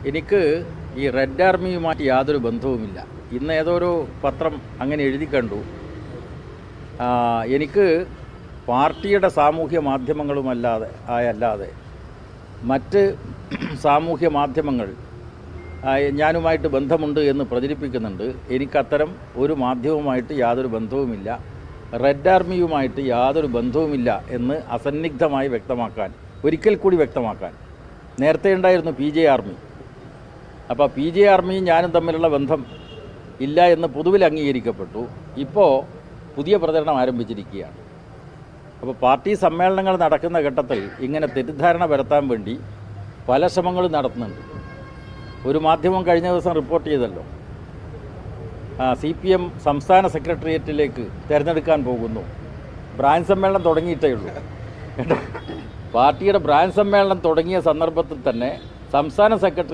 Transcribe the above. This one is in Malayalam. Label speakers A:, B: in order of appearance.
A: എനിക്ക് ഈ റെഡ് ആർമിയുമായിട്ട് യാതൊരു ബന്ധവുമില്ല. ഇന്ന് ഏതൊരു പത്രം അങ്ങനെ എഴുതി കണ്ടു. എനിക്ക് പാർട്ടിയുടെ സാമൂഹ്യ മാധ്യമങ്ങളുമല്ലാതെ മറ്റ് സാമൂഹ്യ മാധ്യമങ്ങൾ ഞാനുമായിട്ട് ബന്ധമുണ്ട് എന്ന് പ്രചരിപ്പിക്കുന്നുണ്ട്. എനിക്കത്തരം ഒരു മാധ്യമവുമായിട്ട് യാതൊരു ബന്ധവുമില്ല. റെഡ് ആർമിയുമായിട്ട് യാതൊരു ബന്ധവുമില്ല എന്ന് അസന്നിഗ്ധമായി ഒരിക്കൽ കൂടി വ്യക്തമാക്കാൻ. നേരത്തെ ഉണ്ടായിരുന്നു PJ ആർമി. അപ്പോൾ PJ ആർമിയും ഞാനും തമ്മിലുള്ള ബന്ധം ഇല്ല എന്ന് പൊതുവിൽ അംഗീകരിക്കപ്പെട്ടു. ഇപ്പോൾ പുതിയ പ്രചരണം ആരംഭിച്ചിരിക്കുകയാണ്. അപ്പോൾ പാർട്ടി സമ്മേളനങ്ങൾ നടക്കുന്ന ഘട്ടത്തിൽ ഇങ്ങനെ തെറ്റിദ്ധാരണ വരുത്താൻ വേണ്ടി പല ശ്രമങ്ങളും നടത്തുന്നുണ്ട്. ഒരു മാധ്യമം കഴിഞ്ഞ ദിവസം റിപ്പോർട്ട് ചെയ്തല്ലോ, CPM സംസ്ഥാന സെക്രട്ടേറിയറ്റിലേക്ക് തിരഞ്ഞെടുക്കാൻ പോകുന്നു. ബ്രാഞ്ച് സമ്മേളനം തുടങ്ങിയിട്ടേ ഉള്ളൂ കേട്ടോ. പാർട്ടിയുടെ ബ്രാഞ്ച് സമ്മേളനം തുടങ്ങിയ സന്ദർഭത്തിൽ തന്നെ സംസ്ഥാന സെക്രട്ടറി